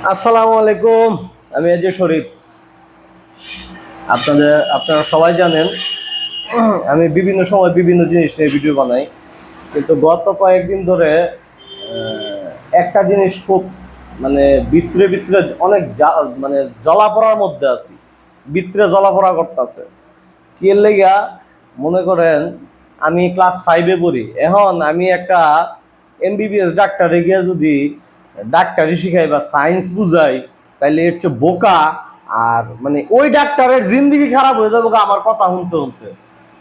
আসসালামু আলাইকুম। আমি এজে শরীফ। আপনারা সবাই জানেন আমি বিভিন্ন সময় বিভিন্ন জিনিস নিয়ে ভিডিও বানাই, কিন্তু গত কয়েকদিন ধরে একটা জিনিস খুব মানে ভিতরে ভিতরে অনেক মানে জ্বলাপড়ার মধ্যে আছি, ভিতরে জ্বলাপড়া করতেছে। কি এর লেগা? মনে করেন আমি ক্লাস 5-এ পড়ি, এখন আমি একটা এমবিবিএস ডাক্তারে গিয়ে যদি ডাক্তারি শিখাই বা সায়েন্স বুঝাই, তাইলে একটু বোকা। আর মানে ওই ডাক্তারের জিন্দিগি খারাপ হয়ে যাবে আমার কথা শুনতে শুনতে।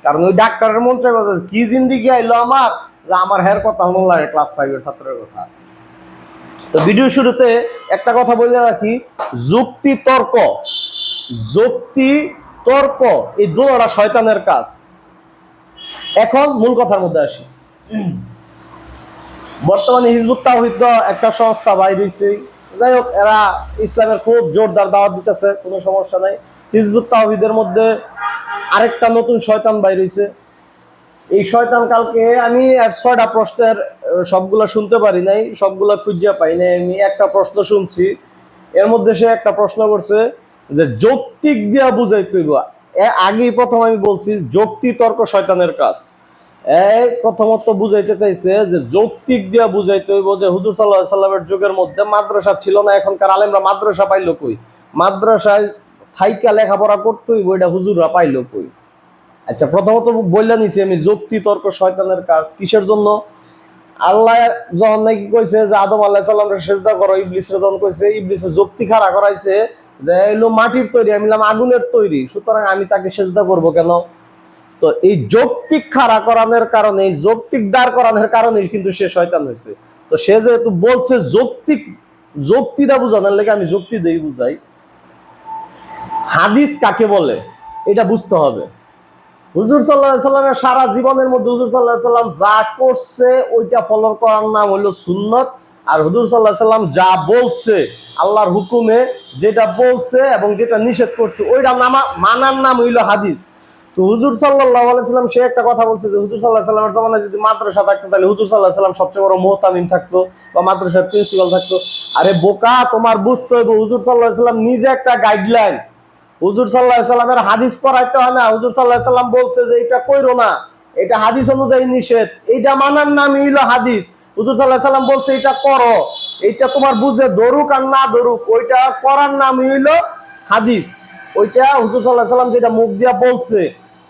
কারণ ওই ডাক্তারের মন চাই কি জিন্দিগি আইলো আমার, যে আমার হের কথা শুনুন লাগে ক্লাস 5-এর ছাত্রের কথা। তো ভিডিও শুরুতে একটা কথা বলে রাখি, যুক্তি তর্ক, যুক্তি তর্ক এই দুটোটা শয়তানের কাজ। এখন মূল কথার মধ্যে আসি। বর্তমানে হিজবুত তাওহীদ একটা সংস্থা বাইর হয়েছে। যাই হোক, এরা ইসলামের খুব জোরদার দাওয়াত দিতেছে, কোনো সমস্যা নাই। হিজবুত তাওহীদের মধ্যে আরেকটা নতুন শয়তান বাইর হয়েছে। এই শয়তান কালকে আমি 6টা প্রশ্নের সবগুলো শুনতে পারি নাই, সবগুলো খুঁজে পাই নাই। আমি একটা প্রশ্ন শুনছি, এর মধ্যে সে একটা প্রশ্ন করছে যে যৌক্তিক দিয়া বুঝাই তুইব। আগেই প্রথম আমি বলছি যুক্তি তর্ক শয়তানের কাজ। প্রথমত বুঝাইতে চাইছে যে যৌক্তিক দিয়া বুঝাইতে হইব যে হুজুর সাল্লাল্লাহু আলাইহি সাল্লামের যুগের মধ্যে মাদ্রাসা ছিল না, এখনকার আলেমরা মাদ্রাসা পাইলো কই? মাদ্রাসায় থাইকা লেখাপড়া করতে হইব, এটা হুজুররা পাইলো কই? আচ্ছা, প্রথমত বললা নিছি আমি যুক্তি তর্ক শয়তানের কাজ। কিসের জন্য? আল্লাহ যখন নাকি কইছে যে আদম আলাইহিস সালামকে সিজদা করো, ইবলিসরে যখন কইছে, ইবলিসে যুক্তি খাড়া করাইছে যে এলো মাটির তৈরি, আমি বললাম আগুনের তৈরি, সুতরাং আমি তাকে সিজদা করব কেন? তো এই যৌক্তিক খাড়া করানোর কারণে, এই যৌক্তিক দাঁড় করানোর কারণে কিন্তু সে শয়তান হয়েছে। তো সে যেহেতু বলছে যৌক্তিক, যুক্তিটা বুঝানোর লেগে আমি যুক্তি দেই বুঝাই। হাদিস কাকে বলে এটা বুঝতে হবে। হুজুর সাল্লাল্লাহু আলাইহি সাল্লামের সারা জীবনের মধ্যে হুজুর সাল্লাল্লাহু আলাইহি সাল্লাম যা করছে ওইটা ফলো করার নাম হলো সুন্নত। আর হুজুর সাল্লাল্লাহু আলাইহি সাল্লাম যা বলছে আল্লাহর হুকুমে, যেটা বলছে এবং যেটা নিষেধ করছে ওইটা মানার নাম হইলো হাদিস। তো হুজুর সাল্লাল্লাহু আলাইহি সাল্লাম সে একটা কথা বলছে যে হুজুর সাল্লাল্লাহু আলাইহি সাল্লামের জমানায় যদি মাদ্রাসা থাকতো তাহলে হুজুর সাল্লাল্লাহু আলাইহি সাল্লাম সবচেয়ে বড় মুহতামিম থাকতো বা মাদ্রাসার প্রিন্সিপাল থাকতো। আরে বোকা, তোমার বুঝতে হবে হুজুর সাল্লাল্লাহু আলাইহি সাল্লাম নিজে একটা গাইডলাইন। হুজুর সাল্লাল্লাহু আলাইহি সাল্লামের হাদিস পড়াইতে হয় না। হুজুর সাল্লাল্লাহু আলাইহি সাল্লাম বলছে যে এটা কইরো না, এটা হাদিস অনুযায়ী নিষেধ, এইটা মানার নামই হলো হাদিস। হুজুর সাল্লাল্লাহু আলাইহি সাল্লাম বলছে এটা করো, এটা তোমার বুঝে ধরুক আর না ধরুক, ওইটা করার নামই হলো হাদিস। ওইটা হুজুর সাল্লাল্লাহু আলাইহি সাল্লাম যেটা মুখ দিয়া বলছে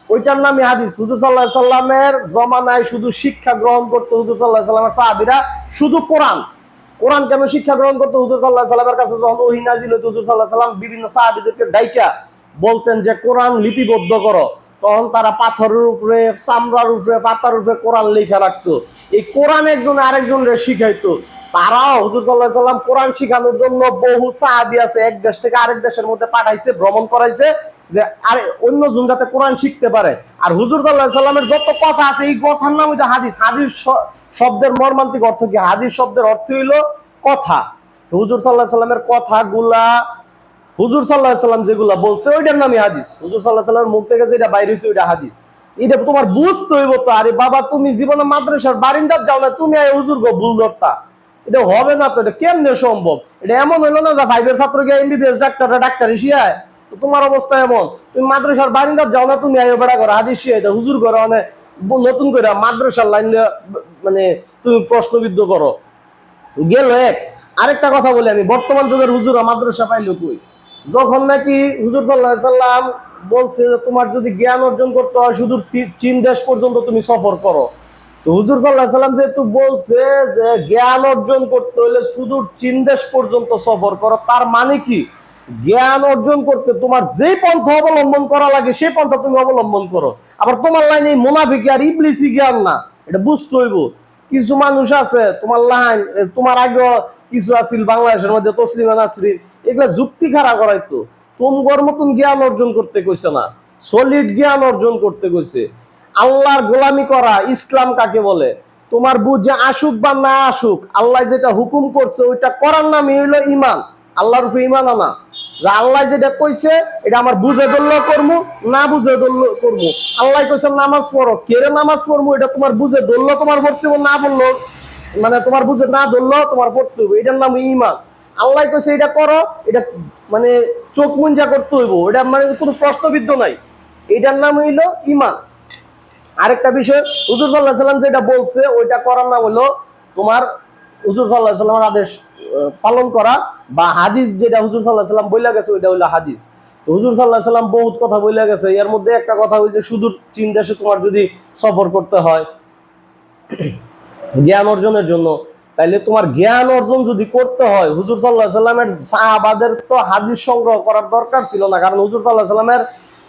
ওইটার নামই হাদিস। হুজুর সাল্লাল্লাহু আলাইহি সাল্লামের জমানায় শুধু শিক্ষা গ্রহণ করতে হুজুর সাল্লাল্লাহু আলাইহি সাল্লামের সাহাবীরা শুধু কোরআন কেন শিক্ষা গ্রহণ করতে হুজুর সাল্লাল্লাহু আলাইহি সাল্লামের কাছে যখন ওহী নাযিল হতো, হুজুর সাল্লাল্লাহু আলাইহি সাল্লাম বিভিন্ন সাহাবীদেরকে ডাইকা বলতেন যে কোরআন লিপিবদ্ধ করো। তখন তারা পাথরের উপরে, চামড়ার উপরে, পাতার উপরে কোরআন লেখা রাখতো। এই কোরআন একজন আরেকজনকে শিখাইতো। তারাও হুজুর সাল্লাল্লাহু আলাইহি সাল্লাম কোরআন শিখানোর জন্য বহু সাহাবী আছে এক দেশ থেকে আরেক দেশের মধ্যে পাঠাইছে, ভ্রমণ করাইছে, যে আরে অন্য জন যাতে কোরআন শিখতে পারে। আর হুজুর সাল্লাল্লাহু আলাইহি সাল্লামের যত কথা আছে এই কথার নাম হইলো হাদিস। হাদিস শব্দের মর্মান্তিক অর্থ কি? হাদিস শব্দের অর্থ হইলো কথা। হুজুর সাল্লাল্লাহু আলাইহি সাল্লামের কথাগুলা, হুজুর সাল্লাল্লাহু আলাইহি সাল্লাম যেগুলা বলছে ওইটার নামই হাদিস। হুজুর সাল্লাল্লাহু আলাইহি সাল্লামের মুখ থেকে যেটা বাইর হইছে ওইটা হাদিস। এটা তোমার বুঝতে হইব তো। আরে বাবা, তুমি জীবনে মাদ্রাসার বারিন্দার যাও না, তুমি আয় হুজুর গো ভুল ধরতা, এটা হবে না তো। এটা কেমনে সম্ভব? এটা এমন হইলো না যে 5-এর ছাত্রকে এমবিবিএস ডাক্তারি শিয়ায়। তো তোমার অবস্থা এমন, তুমি মাদ্রাসার বারিন্দার যাও না, তুমি আয় বেড়া করো হাদিস শিয়াই দাও, হুজুর করো মানে নতুন করে মাদ্রাসার লাইন মানে তুমি প্রশ্নবিদ্ধ করো। গেল এক। আরেকটা কথা বলি আমি, বর্তমান যুগের হুজুরা মাদ্রাসা পাইলো কই? যখন নাকি হুজুর সাল্লাল্লাহু আলাইহি সাল্লাম বলছে যে তোমার যদি জ্ঞান অর্জন করতে হয় শুধু চীন দেশ পর্যন্ত তুমি সফর করো। তো হুজুর সাল্লাল্লাহু আলাইহি সাল্লাম যেহেতু বলছে যে জ্ঞান অর্জন করতে হলে শুধু চীন দেশ পর্যন্ত সফর করো, তার মানে কি জ্ঞান অর্জন করতে তোমার যে পন্থা অবলম্বন করা লাগে সেই পন্থা তুমি অবলম্বন করো। আবার তোমার লাইনে মুনাফিকি আর ইবলিসি জ্ঞান না, এটা বুঝতে হইব। কিছু মানুষ আছে তোমার লাইন, তোমার আগে কিছু আছিল বাংলাদেশের মধ্যে তসলিমা নাসরিন, এগুলা যুক্তি খাড়া করাইতো। তোমার মতন জ্ঞান অর্জন করতে কইছে না, সলিড জ্ঞান অর্জন করতে কইছে। আল্লাহর গোলামি করা, ইসলাম কাকে বলে তোমার বুঝে আসুক বা না আসুক, আল্লাহ যেটা হুকুম করছে ওইটা করার নামই হইলো ইমান। আল্লাহর উপরে ইমান আনা, যে আল্লাহ যেটা কইছে এটা আমার বুঝে ধরলো করবো, না বুঝে ধরলো করবো। আল্লাহ কইছে নামাজ পড়ো, কেড়ে নামাজ পড়বো, এটা তোমার বুঝে ধরলো তোমার পড়তে হবে, না বললো মানে তোমার বুঝে না ধরলো তোমার পড়তে হবে, এটার নাম ইমান। আল্লাহ কইছে এটা করো, এটা মানে চোখ মুঞ্জা করতে হইব, এটা মানে কোনো প্রশ্নবিদ্ধ নাই। এটার নাম হইলো ইমান। আরেকটা বিষয়, হুজুর সাল্লাল্লাহু আলাইহি সাল্লাম যেটা বলছে ওইটা করার নাম হলো তোমার হুজুর সাল্লাল্লাহু আলাইহি সাল্লামের আদেশ পালন করা, বা হাদিস যেটা হুজুর সাল্লাল্লাহু আলাইহি সাল্লাম বইলা গেছে ওইটা হলো হাদিস। তো হুজুর সাল্লাল্লাহু আলাইহি সাল্লাম বহুত কথা বইলা গেছে, এর মধ্যে একটা কথা হইছে সুদূর চীন দেশে তোমার যদি সফর করতে হয় জ্ঞান অর্জনের জন্য, তাইলে তোমার জ্ঞান অর্জন যদি করতে হয়, হুজুর সাল্লাল্লাহু আলাইহি সাল্লামের সাহাবাদের তো হাদিস সংগ্রহ করার দরকার ছিল না, কারণ হুজুর সাল্লাল্লাহু আলাইহি সাল্লামের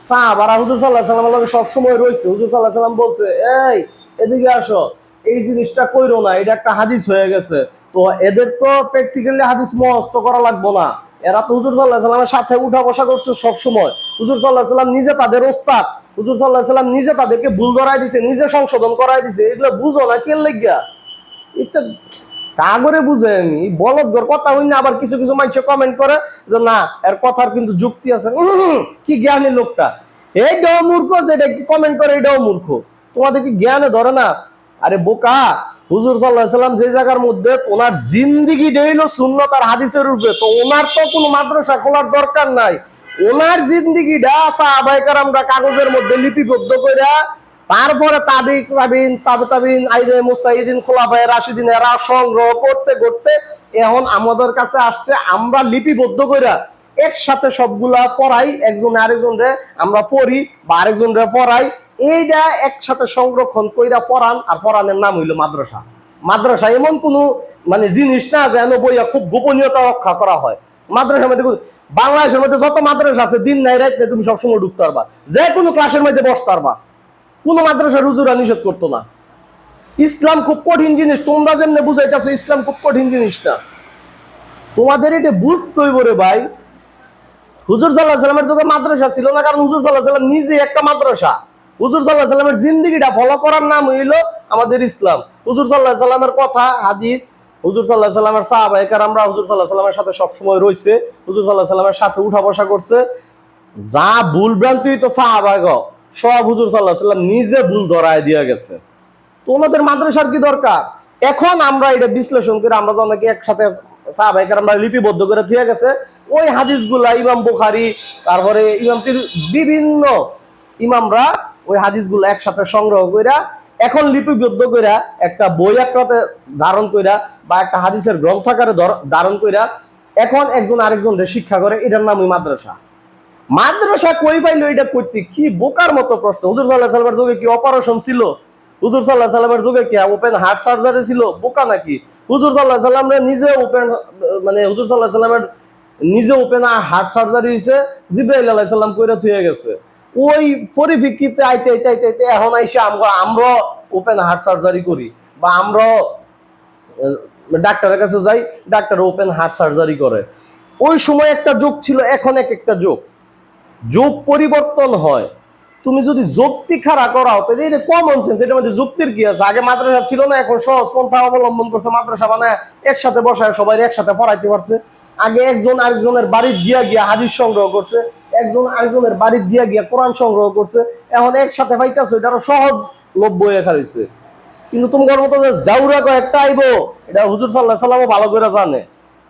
সাহাবারা হুজুর সাল্লাল্লাহু আলাইহি সাল্লামের লগে সবসময় রয়েছে। হুজুর সাল্লাল্লাহু আলাইহি সাল্লাম বলছে, এই এদিকে আসো, এই জিনিসটা কইরো না, এটা একটা হাদিস হয়ে গেছে। তো এদের তো প্র্যাকটিক্যালি হাদিস মুখস্থ করা লাগবো না, এরা তো হুজুর সাল্লাল্লাহু আলাইহি সাল্লামের সাথে উঠা বসা করছে সবসময়। হুজুর সাল্লাল্লাহু আলাইহি সাল্লাম নিজে তাদের ওস্তাদ, হুজুর সাল্লাল্লাহু আলাইহি সাল্লাম নিজে তাদেরকে ভুল ধরাই দিছে, নিজে সংশোধন করাই দিছে। এগুলো বুঝো না কেন লাগিয়া? এটা কাগরে বুঝে আমি বলদগর কথা হই না, আবার কিছু কিছু মানুষ কমেন্ট করে যে না এর কথার কিন্তু যুক্তি আছে। কি জ্ঞানী লোকটা, এইটাও মূর্খ, যেটা কমেন্ট করে এটাও মূর্খ। তোমাদের কি জ্ঞানে ধরে না? আরে বোকা, হুজুর সাল্লাল্লাহু আলাইহি সাল্লাম যে জায়গার মধ্যে ওনার জিন্দেগি ডেইলো সুন্নাত আর হাদিসের উপরে, তো ওনার তো কোনো মাদ্রাসা খোলার দরকার নাই। ওনার জিন্দেগিটা সাহাবায়ে কেরামরা কাগজের মধ্যে লিপিবদ্ধ কইরা, তারপরে তাবিক তাবিন তাবে তাবিন আইরে মুস্তাহিদিন খোলাফায়ে রাশিদিন এরা সংগ্রহ করতে করতে এখন আমাদের কাছে আসছে, আমরা লিপিবদ্ধ কইরা একসাথে সবগুলা পড়াই, একজন আরেকজনরে আমরা পড়ি বা আরেকজনরে পড়াই, এইটা একসাথে সংরক্ষণ কইরা পড়ান, আর পড়ানোর নাম হইলো মাদ্রাসা। মাদ্রাসা এমন কোনো মানে জিনিস না যেন বইয়া খুব গোপনীয়তা রক্ষা করা হয়। মাদ্রাসার মধ্যে বাংলাদেশের মধ্যে যত মাদ্রাসা আছে দিন নাই রাত নাই তুমি সবসময় ঢুকতে পারবা, যে কোনো ক্লাসের মধ্যে বসতে পারবা, কোনো মাদ্রাসার হুজুরা নিষেধ করতো না। ইসলাম খুব কঠিন জিনিস, তোমরা যেমনি বুঝাইতেছো ইসলাম খুব কঠিন জিনিস না, তোমাদের এটা বুঝতে হইব রে ভাই। হুজুর সাল্লাল্লাহু আলাইহি সাল্লামের যুগে মাদ্রাসা ছিল না, কারণ হুজুর সাল্লাল্লাহু আলাইহি সাল্লাম নিজে একটা মাদ্রাসা। হুজুর সাল্লাল্লাহু আলাইহি সাল্লামের জিন্দেগিটা ফলো করার নাম হইল আমাদের ইসলাম। হুজুর সাল্লাল্লাহু আলাইহি সাল্লামের কথা হাদিস, হুজুর সাল্লাল্লাহু আলাইহি সাল্লামের সাহাবায়ে কেরামরা হুজুর সাল্লাল্লাহু আলাইহি সাল্লামের সাথে সবসময় রইছে, হুজুর সাল্লাল্লাহু আলাইহি সাল্লামের সাথে উঠা বসা করছে। যা ভুল ভ্রান্তি তো সাহাবাগ সব হুজুর সাল্লাল্লাহু আলাইহি সাল্লাম নিজে ভুল ধরায় দিয়ে গেছে। তোমাদের মাদ্রাসার কি দরকার? এখন আমরা এটা বিশ্লেষণ করে আমরা যে অনেকে একসাথে সাহাবায়ে কেরামরা লিপিবদ্ধ করে দিয়ে গেছে, ওই হাদিসগুলা ইমাম বুখারী, তারপরে ইমাম বিভিন্ন ইমামরা ওই হাদিসগুলো একসাথে সংগ্রহ কইরা এখন লিপিবদ্ধ কইরা একটা বই একটাতে ধারণ কইরা বা একটা হাদিসের গ্রন্থাকারে ধারণ কইরা এখন একজন আরেকজনকে শিক্ষা করে, এটার নামই মাদ্রাসা। মাদ্রাসা কই পাইলো এটা করতে? কি বোকার মতো প্রশ্ন। হুজুর সাল্লাল্লাহু আলাইহি সাল্লামের যুগে কি অপারেশন ছিল? হুজুর সাল্লাল্লাহু আলাইহি সাল্লামের যুগে কি ওপেন হার্ট সার্জারি ছিল? বোকা নাকি? হুজুর সাল্লাল্লাহু আলাইহি সাল্লাম নিজে ওপেন মানে হুজুর সাল্লাল্লাহু আলাইহি সাল্লামের নিজে ওপেন হার্ট সার্জারি হইছে, জিবরাইল আলাইহিস সালাম কইরা থুয়ে গেছে। ওই পরিপ্রেক্ষিতে আইতে আইতে আইতে আইতে এখন আইসে আমরা ওপেন হার্ট সার্জারি করি, বা আমরা ডাক্তারের কাছে যাই, ডাক্তার ওপেন হার্ট সার্জারি করে। ওই সময় একটা যুগ ছিল, এখন এক একটা যুগ, যুগ পরিবর্তন হয়। তুমি যদি যুক্তি খাড়া করাও তাহলে এটা কমন সেন্স, এটার মধ্যে যুক্তির কি আছে? আগে মাদ্রাসা ছিল না, এখন সহজ পন্থা অবলম্বন করছে, মাদ্রাসা বানায় একসাথে বসায় সবাই একসাথে পড়াইতে পারছে। আগে একজন আরেকজনের বাড়ির গিয়া গিয়া হাদিস সংগ্রহ করছে, একজন আরেকজনের বাড়ির গিয়া গিয়া কোরআন সংগ্রহ করছে, এখন একসাথে পাইতেছে, এটা আরো সহজ লভ্য লেখা রয়েছে। কিন্তু তোমার মতো যে জাউরা কয়েকটা আইবো, এটা হুজুর সাল্লাল্লাহু আলাইহি সাল্লাম ভালো করে জানে,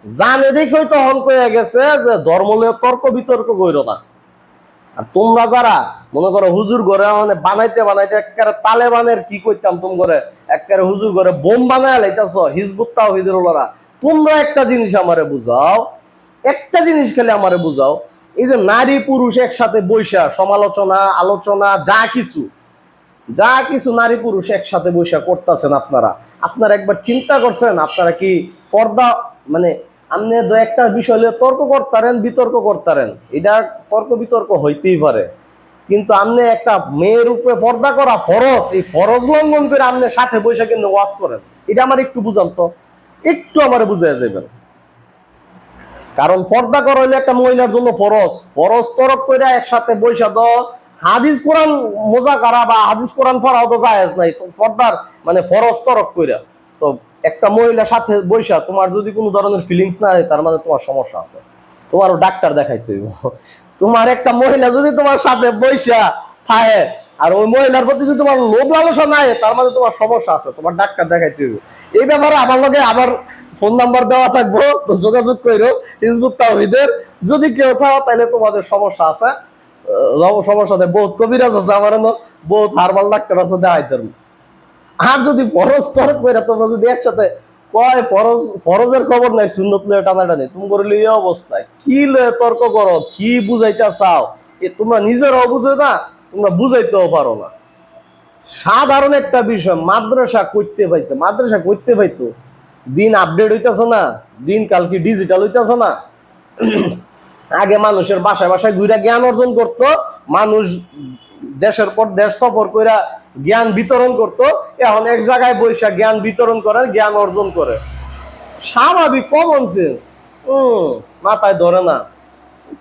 জানে দেখেই তখন কয়ে গেছে যে ধর্ম নিয়ে তর্ক বিতর্ক কইরো না। আর তোমরা যারা মনে করো হুজুর ঘরে মানে বানাইতে বানাইতে একেবারে তালেবানের কি করতাম তোম করে একেবারে হুজুর ঘরে বোম বানায় লাইতেছ হিজবুত তাওহীদুল্লাহরা, তোমরা একটা জিনিস আমারে বুঝাও, একটা জিনিস খেলে আমারে বুঝাও, এই যে নারী পুরুষ একসাথে বৈশা সমালোচনা আলোচনা যা কিছু নারী পুরুষ একসাথে বৈশা করতেছেন, আপনারা একবার চিন্তা করছেন? আপনারা কি পর্দা মানে আপনি দু একটা বিষয় তর্ক করতারেন, বিতর্ক করতারেন, এটা তর্ক বিতর্ক হইতেই পারে, কিন্তু আপনি একটা মেয়ের উপরে পর্দা করা ফরজ, এই ফরজ লঙ্ঘন করে আপনি সাথে বৈশা কিন্তু ওয়াজ করেন, এটা আমার একটু বুঝান তো, একটু আমার বুঝাই যাবেন। কারণ পর্দা করা হইলে একটা মহিলার জন্য ফরজ তরক করে একসাথে বৈশা দ হাদিস কোরআন মোজা করা বা হাদিস কোরআন পড়াও তো জায়েজ নাই, তো পর্দার মানে ফরজ তরক কইরা তো একটা মহিলার সাথে বৈশা তোমার যদি কোনো ধরনের ফিলিংস না হয়, তার মানে তোমার সমস্যা আছে, তোমারও ডাক্তার দেখাইতে হইব। তোমার একটা মহিলা যদি তোমার সাথে বৈশা থাকে। আর ওই মহিলার প্রতি যদি তোমার লোভ লালসা নাই, তার মানে তোমার সমস্যা আছে, তোমার ডাক্তার দেখাইতে হবে। এই ব্যাপারে আমার লগে আমার ফোন নাম্বার দেওয়া থাকবো, তো যোগাযোগ করো হিজবুত তাওহীদের। যদি কেউ থাকো তাহলে তোমাদের সমস্যা আছে, সমস্যা নেই, বহুত কবিরাজ আছে আমার, বহুত হারবাল ডাক্তার আছে, দেখাইতে পারবো। আর যদি ফরজ তরক করে তোমরা যদি একসাথে কয় ফরজ, ফরজের খবর নাই, সুন্নত লয়ে টানাটানি, তুমি করলে এই অবস্থায় কি লয়ে তর্ক করো, কি বুঝাইতে চাও, এ তোমরা নিজেরাও বুঝো না, তোমরা বুঝাইতেও পারো না। সাধারণ একটা বিষয়, মাদ্রাসা করতে পাইছে, মাদ্রাসা করতে পাইতো, দিন আপডেট হইতেছে না, দিন কাল কি ডিজিটাল হইতেছে না। আগে মানুষের বাসায় বাসায় ঘুরে জ্ঞান অর্জন করত, মানুষ দেশের পর দেশ সফর করে জ্ঞান বিতরণ করত, এখন এক জায়গায় বৈশা জ্ঞান বিতরণ করে, জ্ঞান অর্জন করে। স্বাভাবিক, কমন সেন্স। মাথায় ধরে না।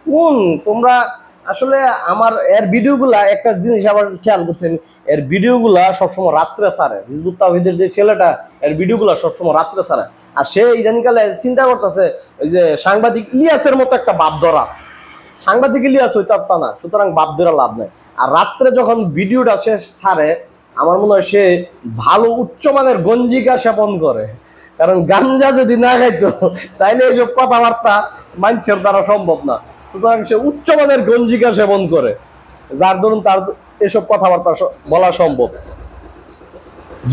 কোন তোমরা আসলে আমার এর ভিডিওগুলা, একটা জিনিস আবার খেয়াল করছেন, এর ভিডিওগুলা সবসময় রাত্রে ছাড়ে, হিজবুত তাওহীদের যে ছেলেটা, এর ভিডিওগুলা সবসময় রাত্রে ছাড়ে। আর সে ইদানিকালে চিন্তা করতেছে ওই যে সাংবাদিক ইলিয়াসের মতো একটা বাপ ধরা, সাংবাদিক ইলিয়াস হইতে তা না, সুতরাং বাপ ধরা লাভ নাই। আর রাত্রে যখন ভিডিওটা সে ছাড়ে, আমার মনে হয় সে ভালো উচ্চমানের গঞ্জিকা সেবন করে, কারণ গাঞ্জা যদি না খাইতো তাইলে এইসব কথাবার্তা মানুষের দ্বারা সম্ভব না। সুতরাং সে উচ্চমানের গঞ্জিকা সেবন করে, যার দরুন তার এসব কথাবার্তা বলা সম্ভব।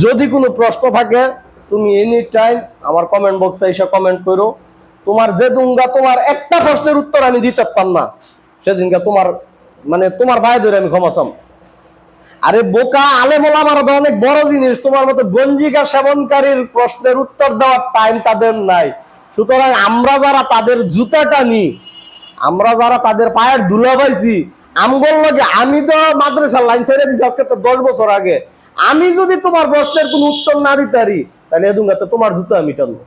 যদি কোনো প্রশ্ন থাকে তুমি এনি টাইম আমার কমেন্ট বক্সে এসে কমেন্ট করো। তোমার যে দুঙ্গা তোমার একটা প্রশ্নের উত্তর আমি দিতে পারতাম না, সেদিনকে তোমার মানে তোমার ভাই ধরে আমি ক্ষমা চাম। আরে বোকা, আলেম ওলামারা তো অনেক বড় জিনিস, তোমার মতো গঞ্জিকা সেবনকারীর প্রশ্নের উত্তর দেওয়ার টাইম তাদের নাই। সুতরাং আমরা যারা তাদের জুতাটা নিই, আমরা যারা তাদের পায়ের ধুলা পাইছি, আমগোল লাগে, আমি তো মাদ্রাসার লাইন ছেড়ে দিছি আজকে তো 10 বছর আগে। আমি যদি তোমার প্রশ্নের কোনো উত্তর না দিতে পারি, তাহলে এদুঙ্গাতে তোমার জুতা আমি টানবো।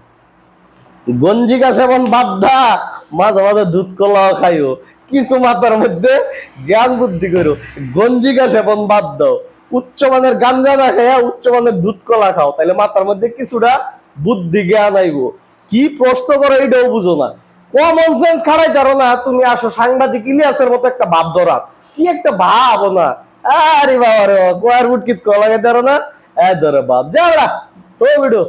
গঞ্জিকা সেবন বাদ দা, মাঝে মাঝে দুধ কলাও খাইও, কিছু মাথার মধ্যে জ্ঞান বুদ্ধি করো। গঞ্জিকা সেবন বাদ দাও, উচ্চমানের গাঞ্জা না খাইয়া উচ্চমানের দুধ কলা খাও, তাহলে মাথার মধ্যে কিছুটা বুদ্ধি জ্ঞান আইব। কি প্রশ্ন করো এটাও বুঝো না, কমন সেন্স খাড়াই পারো না, তুমি আসো সাংবাদিক ইলিয়াসের মতো একটা ভাব ধরা, কি একটা ভাব না। আরে বাবা রে, কোয়ার বুট কিত কলা লাগাই পারো না, ধরে বাপ যা তো ভিডিও।